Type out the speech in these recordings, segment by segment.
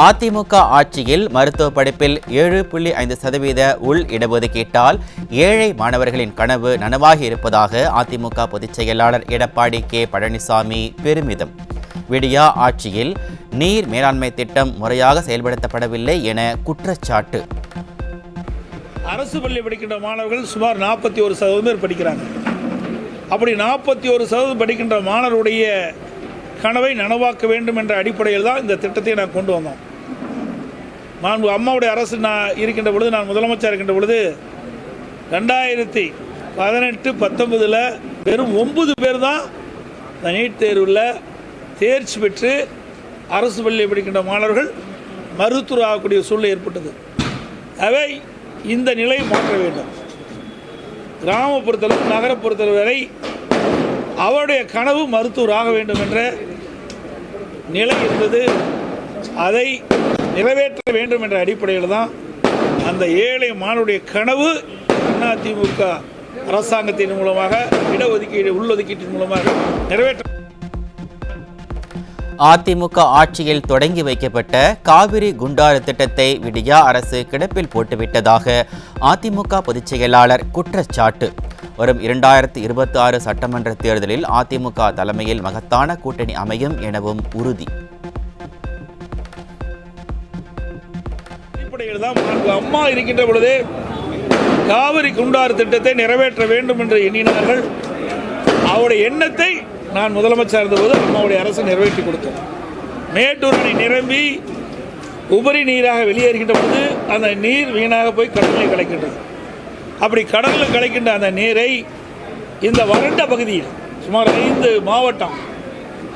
அதிமுக ஆட்சியில் மருத்துவ படிப்பில் 7.5% உள் இடஒதுக்கீட்டால் ஏழை மாணவர்களின் கனவு நனவாகி இருப்பதாக அதிமுக பொதுச் செயலாளர் எடப்பாடி கே பழனிசாமி பெருமிதம். விடியா ஆட்சியில் நீர் மேலாண்மை திட்டம் முறையாக செயல்படுத்தப்படவில்லை என குற்றச்சாட்டு. அரசு பள்ளி படிக்கின்ற மாணவர்கள் சுமார் 41% பேர் படிக்கிறாங்க. அப்படி 41% படிக்கின்ற மாணவருடைய கனவை நனவாக்க வேண்டும் என்ற அடிப்படையில் தான் இந்த திட்டத்தை நான் கொண்டு வந்தோம். அம்மாவுடைய அரசு நான் இருக்கின்ற பொழுது, நான் முதலமைச்சர் இருக்கின்ற பொழுது 2018-19 வெறும் 9 பேர் தான் இந்த நீட் தேர்வில் தேர்ச்சி பெற்று அரசு பள்ளி படிக்கின்ற மாணவர்கள் மருத்துவர் ஆகக்கூடிய சூழ்நிலை ஏற்பட்டது. அவை இந்த நிலையை மாற்ற வேண்டும். கிராமப்புறத்தில் நகரப்புறத்தில் வரை அவருடைய கனவு மருத்துவர் ஆக வேண்டும் என்ற நிலை இருந்தது. அதை நிறைவேற்ற வேண்டும் என்ற அடிப்படையில் தான் அந்த ஏழை மாணவருடைய கனவு அதிமுக அரசாங்கத்தின் மூலமாக உள்ளொதுக்கீட்டின் மூலமாக நிறைவேற்ற. அதிமுக ஆட்சியில் தொடங்கி வைக்கப்பட்ட காவிரி குண்டாறு திட்டத்தை விடியா அரசு கிடப்பில் போட்டுவிட்டதாக அதிமுக பொதுச் செயலாளர் குற்றச்சாட்டு. வரும் 2026 சட்டமன்ற தேர்தலில் அதிமுக தலைமையில் மகத்தான கூட்டணி அமையும் எனவும் உறுதி. அம்மா இருக்கின்ற பொழுது காவிரி குண்டாறு திட்டத்தை நிறைவேற்ற வேண்டும் என்று எண்ணினார்கள். அவருடைய எண்ணத்தை நான் முதலமைச்சர் இருந்தபோது அம்மாவுடைய அரசு நிறைவேற்றி கொடுத்தோம். மேட்டூர் அணை நிரம்பி உபரி நீராக வெளியேறுகின்ற பொழுது அந்த நீர் வீணாக போய் கடலில் கலக்கின்றது. அப்படி கடலில் கலக்கின்ற அந்த நீரை இந்த வறண்ட பகுதியில் சுமார் 5 மாவட்டம்,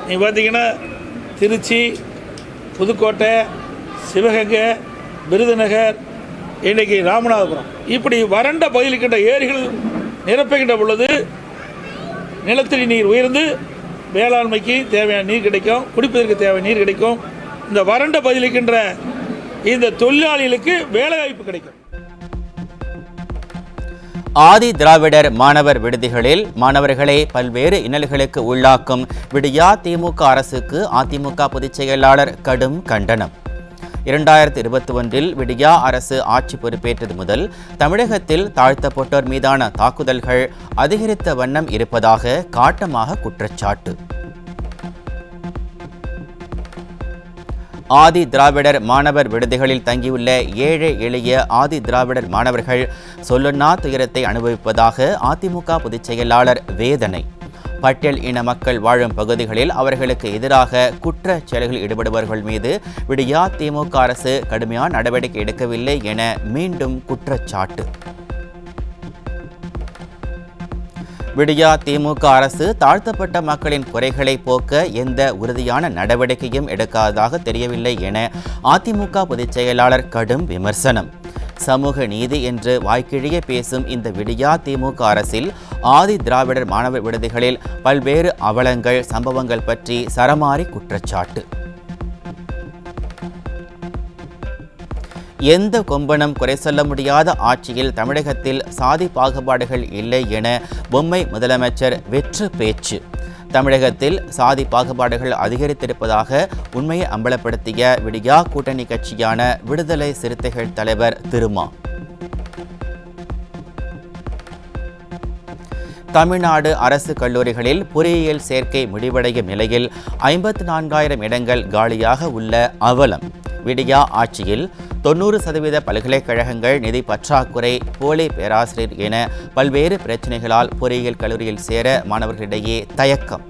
நீ பார்த்தீங்கன்னா திருச்சி, புதுக்கோட்டை, சிவகங்கை, விருதுநகர், இன்றைக்கு ராமநாதபுரம், இப்படி வறண்ட பகுதியில் இருக்கின்ற ஏரிகள் நிரப்புகின்ற பொழுது நிலத்தடி நீர் உயர்ந்து வேளாண்மைக்கு தேவையான நீர் கிடைக்கும், குடிப்பதற்கு தேவையான நீர் கிடைக்கும். இந்த வறண்ட பகுதியில் இருக்கின்ற இந்த தொழிலாளிகளுக்கு வேலைவாய்ப்பு கிடைக்கும். ஆதி திராவிடர் மாணவர் விடுதிகளில் மாணவர்களை பல்வேறு இன்னல்களுக்கு உள்ளாக்கும் விடியா திமுக அரசுக்கு அதிமுக பொதுச் செயலாளர் கடும் கண்டனம். 2021 விடியா அரசு ஆட்சி பொறுப்பேற்றது முதல் தமிழகத்தில் தாழ்த்தப்பட்டோர் மீதான தாக்குதல்கள் அதிகரித்த வண்ணம் இருப்பதாக காட்டமாக குற்றச்சாட்டு. ஆதி திராவிடர் மாணவர் விடுதிகளில் தங்கியுள்ள ஏழை எளிய ஆதி திராவிடர் மாணவர்கள் சொல்லொன்னா துயரத்தை அனுபவிப்பதாக அதிமுக பொதுச் செயலாளர் வேதனை. பட்டியல் இன மக்கள் வாழும் பகுதிகளில் அவர்களுக்கு எதிராக குற்றச் செயல்களில் ஈடுபடுபவர்கள் மீது விடியா திமுக அரசு கடுமையான நடவடிக்கை எடுக்கவில்லை என மீண்டும் குற்றச்சாட்டு. விடியா திமுக அரசு தாழ்த்தப்பட்ட மக்களின் குறைகளை போக்க எந்த உறுதியான நடவடிக்கையும் எடுக்காததாக தெரியவில்லை என அதிமுக பொதுச் செயலாளர் கடும் விமர்சனம். சமூக நீதி என்று வாய்க்கிழிய பேசும் இந்த விடியா திமுக அரசில் ஆதி திராவிடர் மாணவர் விடுதிகளில் பல்வேறு அவலங்கள், சம்பவங்கள் பற்றி சரமாரி குற்றச்சாட்டு. எந்த கொம்பனும் குறை சொல்ல முடியாத ஆட்சியில் தமிழகத்தில் சாதி பாகுபாடுகள் இல்லை என பொம்மை முதலமைச்சர் வெற்று பேச்சு. தமிழகத்தில் சாதி பாகுபாடுகள் அதிகரித்திருப்பதாக உண்மையை அம்பலப்படுத்திய விடியா கூட்டணி கட்சியான விடுதலை சிறுத்தைகள் தலைவர் திருமா. தமிழ்நாடு அரசு கல்லூரிகளில் பொறியியல் சேர்க்கை முடிவடையும் நிலையில் 54,000 இடங்கள் காலியாக உள்ள அவலம். விடியா ஆட்சியில் 90% பல்கலைக்கழகங்கள் நிதி பற்றாக்குறை, போலி பேராசிரியர் என பல்வேறு பிரச்சனைகளால் பொறியியல் கல்லூரியில் சேர மாணவர்களிடையே தயக்கம்.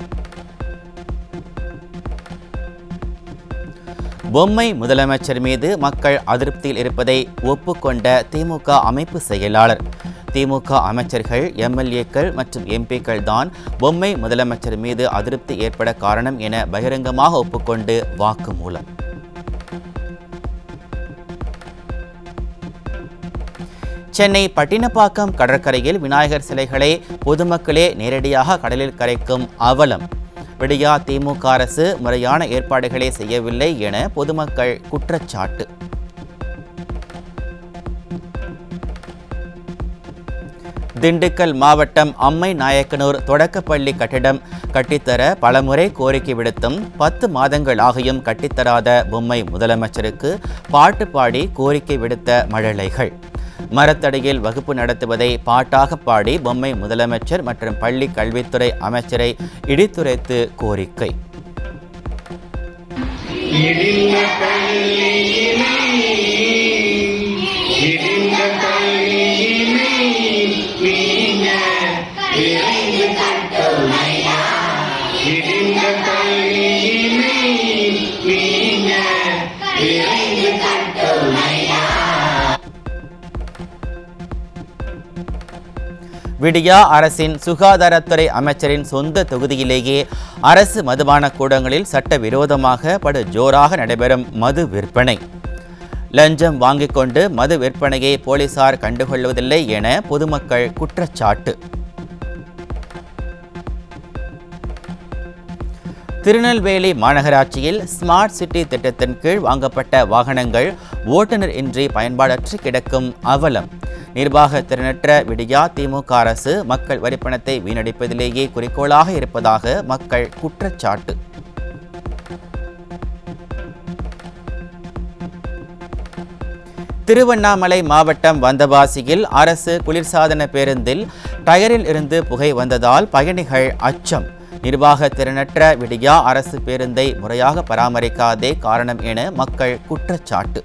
பொம்மை முதலமைச்சர் மீது மக்கள் அதிருப்தியில் இருப்பதை ஒப்புக்கொண்ட திமுக அமைப்பு செயலாளர். திமுக அமைச்சர்கள், எம்எல்ஏக்கள் மற்றும் எம்பிக்கள் தான் பொம்மை முதலமைச்சர் மீது அதிருப்தி ஏற்பட காரணம் என பகிரங்கமாக ஒப்புக்கொண்டு வாக்குமூலம். சென்னை பட்டினப்பாக்கம் கடற்கரையில் விநாயகர் சிலைகளை பொதுமக்களே நேரடியாக கடலில் கரைக்கும் அவலம். விடியா திமுக அரசு முறையான ஏற்பாடுகளை செய்யவில்லை என பொதுமக்கள் குற்றச்சாட்டு. திண்டுக்கல் மாவட்டம் அம்மை நாயக்கனூர் தொடக்கப்பள்ளி கட்டிடம் கட்டித்தர பலமுறை கோரிக்கை விடுத்தும் 10 மாதங்கள் ஆகியும் கட்டித்தராத பொம்மை முதலமைச்சருக்கு பாட்டு பாடி கோரிக்கை விடுத்த மழலைகள். மரத்தடியில் வகுப்பு நடத்துவதை பாட்டாக பாடி பொம்மை முதலமைச்சர் மற்றும் பள்ளி கல்வித்துறை அமைச்சரை இடித்துரைத்து கோரிக்கை. விடியா அரசின் சுகாதாரத்துறை அமைச்சரின் சொந்த தொகுதியிலேயே அரசு மதுபான கூடங்களில் சட்டவிரோதமாக படு ஜோராக நடைபெறும் மது விற்பனை. லஞ்சம் வாங்கிக் கொண்டு மது விற்பனையை போலீசார் கண்டுகொள்வதில்லை என பொதுமக்கள் குற்றச்சாட்டு. திருநெல்வேலி மாநகராட்சியில் ஸ்மார்ட் சிட்டி திட்டத்தின் கீழ் வாங்கப்பட்ட வாகனங்கள் ஓட்டுநர் இன்றி பயன்பாடற்று கிடக்கும் அவலம். நிர்வாக திறனற்ற விடியா திமுக அரசு மக்கள் வரிப்பணத்தை வீணடிப்பதிலேயே குறிக்கோளாக இருப்பதாக மக்கள் குற்றச்சாட்டு. திருவண்ணாமலை மாவட்டம் வந்தவாசியில் அரசு குளிர்சாதன பேருந்தில் டயரில் இருந்து புகை வந்ததால் பயணிகள் அச்சம். நிர்வாக திறனற்ற விடியா அரசு பேருந்தை முறையாக பராமரிக்காதே காரணம் என மக்கள் குற்றச்சாட்டு.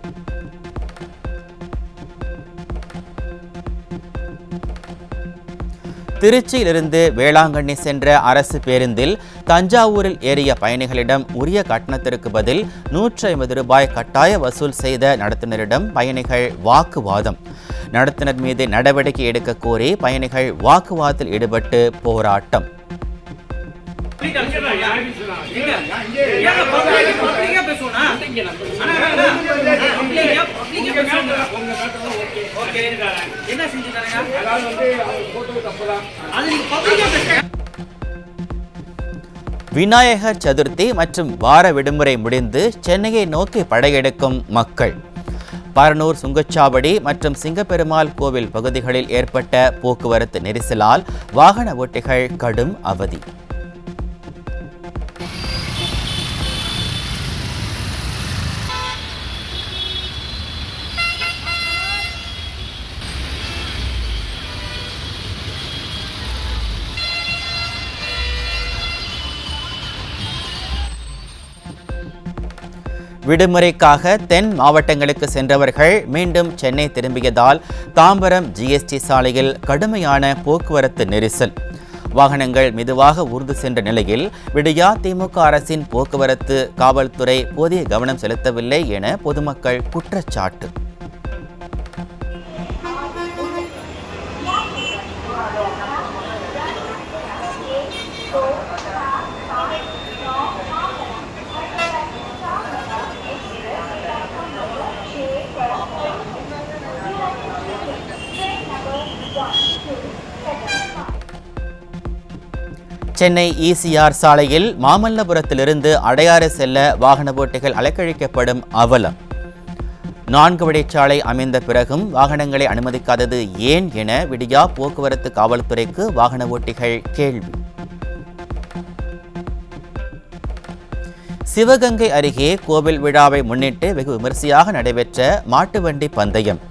திருச்சியிலிருந்து வேளாங்கண்ணி சென்ற அரசு பேருந்தில் தஞ்சாவூரில் ஏறிய பயணிகளிடம் உரிய கட்டணத்திற்கு பதில் 150 ரூபாய் கட்டாய வசூல் செய்த நடத்துனரிடம் பயணிகள் வாக்குவாதம். நடத்துனர் மீது நடவடிக்கை எடுக்க கோரி பயணிகள் வாக்குவாதத்தில் ஈடுபட்டு போராட்டம். விநாயகர் சதுர்த்தி மற்றும் வார விடுமுறை முடிந்து சென்னையை நோக்கி படையெடுக்கும் மக்கள். பரனூர் சுங்கச்சாவடி மற்றும் சிங்கப்பெருமாள் கோவில் பகுதிகளில் ஏற்பட்ட போக்குவரத்து நெரிசலால் வாகன ஓட்டிகள் கடும் அவதி. விடுமுறைக்காக தென் மாவட்டங்களுக்கு சென்றவர்கள் மீண்டும் சென்னை திரும்பியதால் தாம்பரம் ஜிஎஸ்டி சாலையில் கடுமையான போக்குவரத்து நெரிசல். வாகனங்கள் மெதுவாக ஊர்ந்து சென்ற நிலையில் விடியா திமுக அரசின் போக்குவரத்து காவல்துறை போதிய கவனம் செலுத்தவில்லை என பொதுமக்கள் குற்றச்சாட்டு. சென்னை ஈசிஆர் சாலையில் மாமல்லபுரத்திலிருந்து அடையாறு செல்ல வாகன ஓட்டிகள் அலைக்கழிக்கப்படும் அவலம். 4 வழிச்சாலை அமைந்த பிறகும் வாகனங்களை அனுமதிக்காதது ஏன் என விடியா போக்குவரத்து காவல்துறைக்கு வாகன ஓட்டிகள் கேள்வி. சிவகங்கை அருகே கோவில் விழாவை முன்னிட்டு வெகு விமரிசையாக நடைபெற்ற மாட்டு வண்டி பந்தயம்.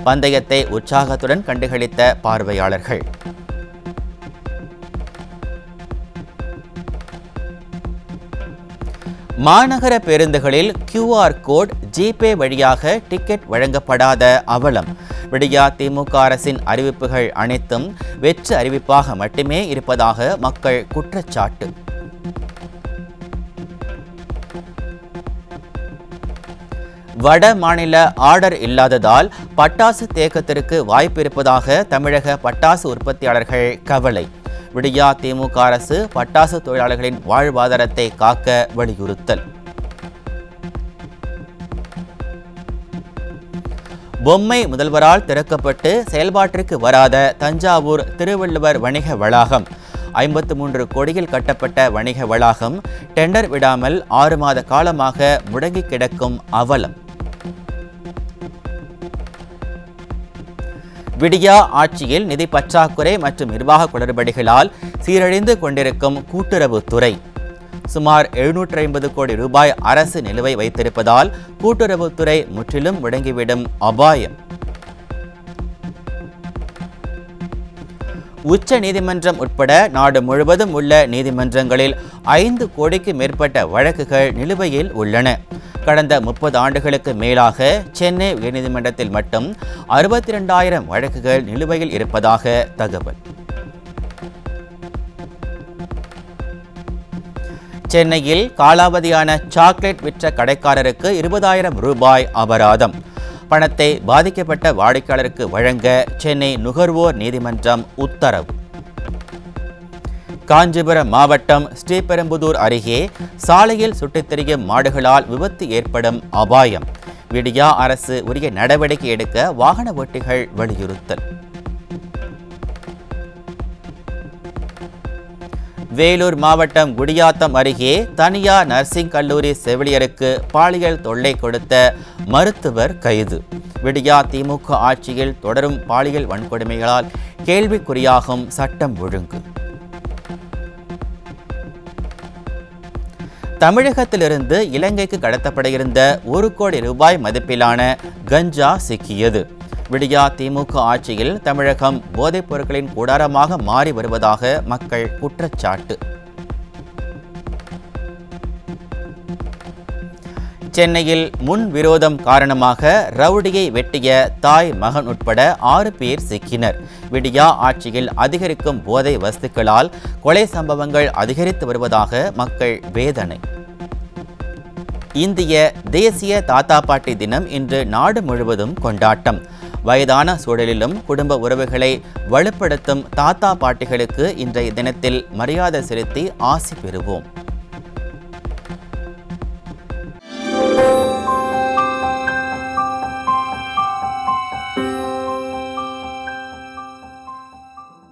பந்தயத்தை உற்சாகத்துடன் கண்டுகளித்த பார்வையாளர்கள். மாநகர பேருந்துகளில் QR கோட் ஜிபே வழியாக டிக்கெட் வழங்கப்படாத அவலம். விடியா திமுக அரசின் அறிவிப்புகள் அனைத்தும் வெற்று அறிவிப்பாக மட்டுமே இருப்பதாக மக்கள் குற்றச்சாட்டு. வட மாநில ஆர்டர் இல்லாததால் பட்டாசு தேக்கத்திற்கு வாய்ப்பு இருப்பதாக தமிழக பட்டாசு உற்பத்தியாளர்கள் கவலை. விடியா திமுக அரசு பட்டாசு தொழிலாளர்களின் வாழ்வாதாரத்தை காக்க வலியுறுத்தல். பொம்மை முதல்வரால் திறக்கப்பட்டு செயல்பாட்டிற்கு வராத தஞ்சாவூர் திருவள்ளுவர் வணிக வளாகம். 53 கோடியில் கட்டப்பட்ட வணிக வளாகம் டெண்டர் விடாமல் 6 மாத காலமாக முடங்கி கிடக்கும் அவலம். விடியா ஆட்சியில் நிதி பற்றாக்குறை மற்றும் நிர்வாக குளறுபடிகளால் சீரழிந்து கொண்டிருக்கும் கூட்டுறவுத்துறை. சுமார் 750 கோடி ரூபாய் அரசு நிலுவை வைத்திருப்பதால் கூட்டுறவுத்துறை முற்றிலும் முடங்கிவிடும் அபாயம். உச்ச நீதிமன்றம் உட்பட நாடு முழுவதும் உள்ள நீதிமன்றங்களில் 5 கோடிக்கு மேற்பட்ட வழக்குகள் நிலுவையில் உள்ளன. கடந்த 30 ஆண்டுகளுக்கு மேலாக சென்னை உயர்நீதிமன்றத்தில் மட்டும் 62,000 வழக்குகள் நிலுவையில் இருப்பதாக தகவல். சென்னையில் காலாவதியான சாக்லேட் விற்ற கடைக்காரருக்கு 20,000 ரூபாய் அபராதம். பணத்தை பாதிக்கப்பட்ட வாடிக்கையாளருக்கு வழங்க சென்னை நுகர்வோர் நீதிமன்றம் உத்தரவு. காஞ்சிபுரம் மாவட்டம் ஸ்ரீபெரும்புதூர் அருகே சாலையில் சுற்றித் திரியும் மாடுகளால் விபத்து ஏற்படும் அபாயம். விடியா அரசு உரிய நடவடிக்கை எடுக்க வாகன ஓட்டிகள் வலியுறுத்தல். வேலூர் மாவட்டம் குடியாத்தம் அருகே தனியார் நர்சிங் கல்லூரி செவிலியருக்கு பாலியல் தொல்லை கொடுத்த மருத்துவர் கைது. விடியா திமுக ஆட்சியில் தொடரும் பாலியல் வன்கொடுமைகளால் கேள்விக்குறியாகும் சட்டம் ஒழுங்கு. தமிழகத்திலிருந்து இலங்கைக்கு கடத்தப்பட இருந்த 1 கோடி ரூபாய் மதிப்பிலான கஞ்சா சிக்கியது. விடியா திமுக ஆட்சியில் தமிழகம் போதைப் பொருட்களின் கூடாரமாக மாறி வருவதாக மக்கள் குற்றச்சாட்டு. சென்னையில் முன் விரோதம் காரணமாக ரவுடியை வெட்டிய தாய் மகன் உட்பட 6 பேர் சிக்கினர். விடியா ஆட்சியில் அதிகரிக்கும் போதை வஸ்துக்களால் கொலை சம்பவங்கள் அதிகரித்து வருவதாக மக்கள் வேதனை. இந்திய தேசிய தாத்தா பாட்டி தினம் இன்று நாடு முழுவதும் கொண்டாட்டம். வயதான சூழலிலும் குடும்ப உறவுகளை வலுப்படுத்தும் தாத்தா பாட்டிகளுக்கு இன்றைய தினத்தில் மரியாதை செலுத்தி ஆசி பெறுவோம்.